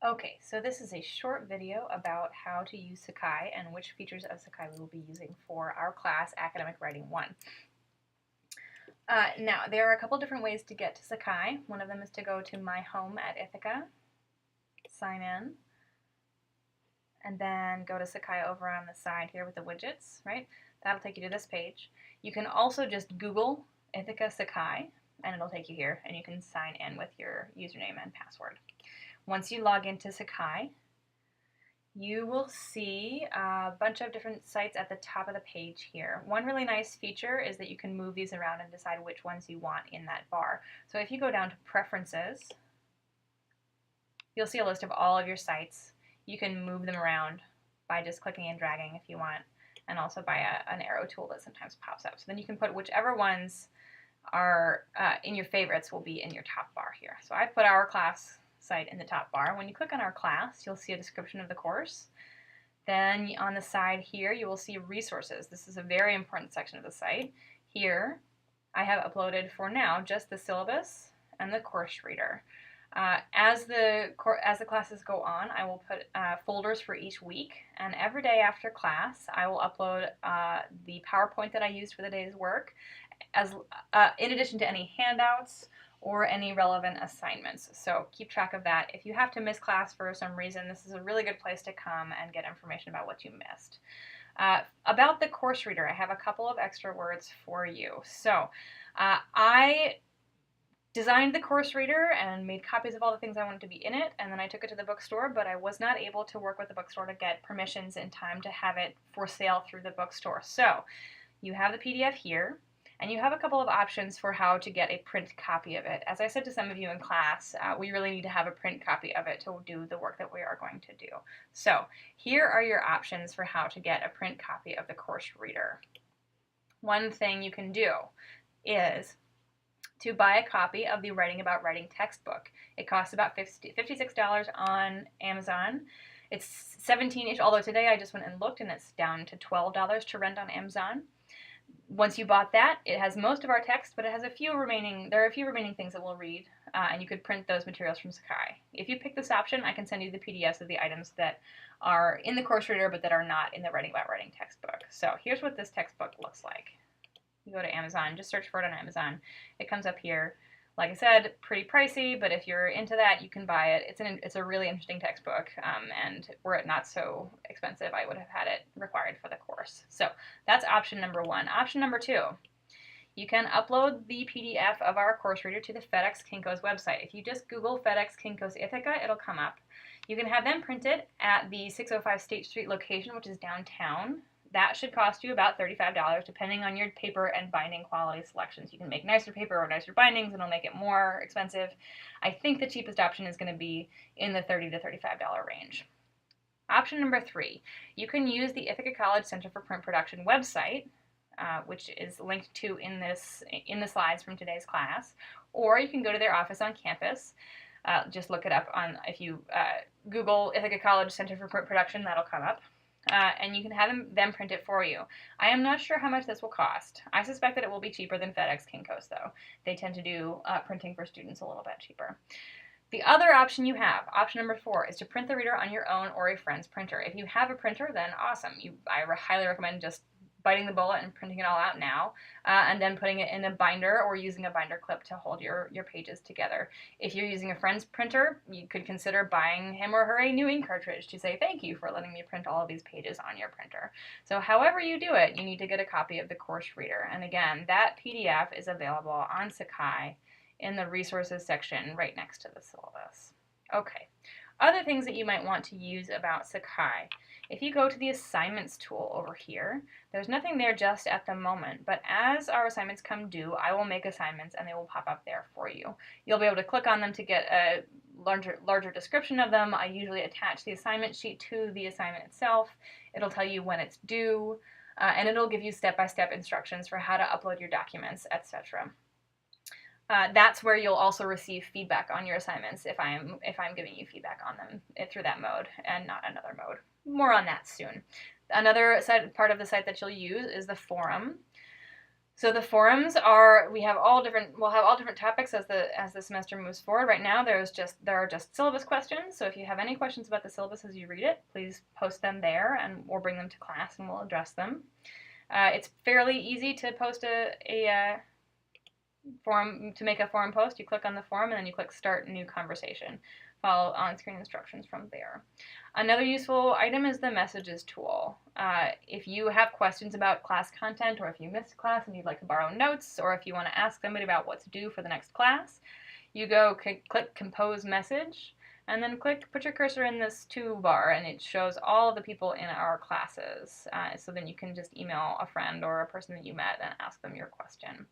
Okay, so this is a short video about how to use Sakai and which features of Sakai we will be using for our class, Academic Writing 1. Now, there are a couple different ways to get to Sakai. One of them is to go to My Home at Ithaca, sign in, and then go to Sakai over on the side here with the widgets, right? That'll take you to this page. You can also just Google Ithaca Sakai, and it'll take you here, and you can sign in with your username and password. Once you log into Sakai, you will see a bunch of different sites at the top of the page here. One really nice feature is that you can move these around and decide which ones you want in that bar. So if you go down to Preferences, you'll see a list of all of your sites. You can move them around by just clicking and dragging if you want, and also by an arrow tool that sometimes pops up. So then you can put whichever ones are in your favorites will be in your top bar here. So I've put our class site in the top bar. When you click on our class, you'll see a description of the course. Then on the side here, you will see resources. This is a very important section of the site. Here, I have uploaded for now just the syllabus and the course reader. As the classes go on, I will put folders for each week, and every day after class, I will upload the PowerPoint that I used for the day's work, as in addition to any handouts or any relevant assignments. So keep track of that. If you have to miss class for some reason, this is a really good place to come and get information about what you missed. About the course reader, I have a couple of extra words for you. So I designed the course reader and made copies of all the things I wanted to be in it, and then I took it to the bookstore, but I was not able to work with the bookstore to get permissions in time to have it for sale through the bookstore. So you have the PDF here, and you have a couple of options for how to get a print copy of it. As I said to some of you in class, we really need to have a print copy of it to do the work that we are going to do. So here are your options for how to get a print copy of the course reader. One thing you can do is to buy a copy of the Writing About Writing textbook. It costs about $56 on Amazon. It's $17-ish, although today I just went and looked and it's down to $12 to rent on Amazon. Once you bought that, it has most of our text, but it has there are a few remaining things that we'll read, and you could print those materials from Sakai. If you pick this option, I can send you the PDFs of the items that are in the course reader, but that are not in the Writing About Writing textbook. So here's what this textbook looks like. You go to Amazon, just search for it on Amazon. It comes up here. Like I said, pretty pricey, but if you're into that, you can buy it. It's a really interesting textbook, and were it not so expensive, I would have had it required for the course. So that's option number one. Option number two, you can upload the PDF of our course reader to the FedEx Kinko's website. If you just Google FedEx Kinko's Ithaca, it'll come up. You can have them printed at the 605 State Street location, which is downtown. That should cost you about $35, depending on your paper and binding quality selections. You can make nicer paper or nicer bindings, and it'll make it more expensive. I think the cheapest option is going to be in the $30 to $35 range. Option number three, you can use the Ithaca College Center for Print Production website, which is linked to in the slides from today's class, or you can go to their office on campus. Just look it up if you Google Ithaca College Center for Print Production, that'll come up. And you can have them print it for you. I am not sure how much this will cost. I suspect that it will be cheaper than FedEx Kinko's, though. They tend to do printing for students a little bit cheaper. The other option you have, option number four, is to print the reader on your own or a friend's printer. If you have a printer, then awesome. I highly recommend just biting the bullet and printing it all out now, and then putting it in a binder or using a binder clip to hold your pages together. If you're using a friend's printer, you could consider buying him or her a new ink cartridge to say thank you for letting me print all of these pages on your printer. So however you do it, you need to get a copy of the course reader. And again, that PDF is available on Sakai in the resources section right next to the syllabus. Okay. Other things that you might want to use about Sakai. If you go to the assignments tool over here, there's nothing there just at the moment, but as our assignments come due, I will make assignments and they will pop up there for you. You'll be able to click on them to get a larger description of them. I usually attach the assignment sheet to the assignment itself. It'll tell you when it's due, and it'll give you step-by-step instructions for how to upload your documents, etc. That's where you'll also receive feedback on your assignments if I'm giving you feedback on them through that mode and not another mode. More on that soon. Another part of the site that you'll use is the forum. So the forums we'll have all different topics as the semester moves forward. Right now there are just syllabus questions. So if you have any questions about the syllabus as you read it, please post them there and we'll bring them to class and we'll address them. It's fairly easy to post a forum, to make a forum post. You click on the forum and then you click start new conversation. Follow on-screen instructions from there. Another useful item is the messages tool. If you have questions about class content, or if you missed class and you'd like to borrow notes, or if you want to ask somebody about what to do for the next class, you go click compose message, and then put your cursor in this toolbar, and it shows all of the people in our classes. So then you can just email a friend or a person that you met and ask them your question.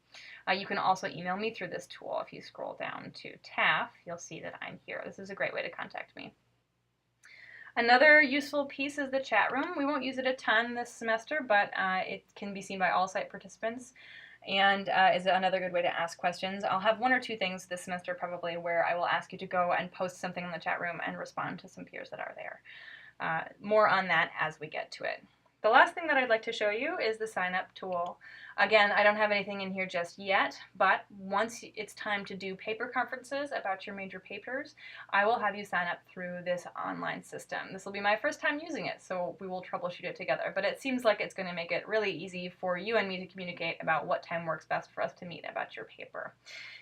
You can also email me through this tool. If you scroll down to TAF, you'll see that I'm here. This is a great way to contact me. Another useful piece is the chat room. We won't use it a ton this semester, but it can be seen by all site participants and is another good way to ask questions. I'll have one or two things this semester probably where I will ask you to go and post something in the chat room and respond to some peers that are there. More on that as we get to it. The last thing that I'd like to show you is the sign up tool. Again, I don't have anything in here just yet, but once it's time to do paper conferences about your major papers, I will have you sign up through this online system. This will be my first time using it, so we will troubleshoot it together, but it seems like it's going to make it really easy for you and me to communicate about what time works best for us to meet about your paper.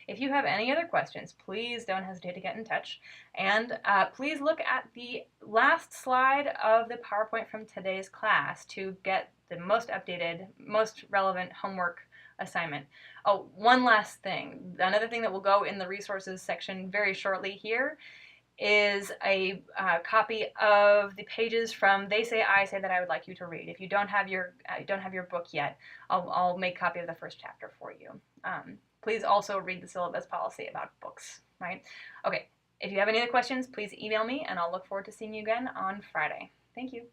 If you have any other questions, please don't hesitate to get in touch. And please look at the last slide of the PowerPoint from today's class to get the most updated, most relevant homework assignment. Oh, one last thing. Another thing that will go in the resources section very shortly here is a copy of the pages from They Say, I Say that I would like you to read. If you don't have your book yet, I'll make a copy of the first chapter for you. Please also read the syllabus policy about books, right? Okay, if you have any other questions, please email me, and I'll look forward to seeing you again on Friday. Thank you.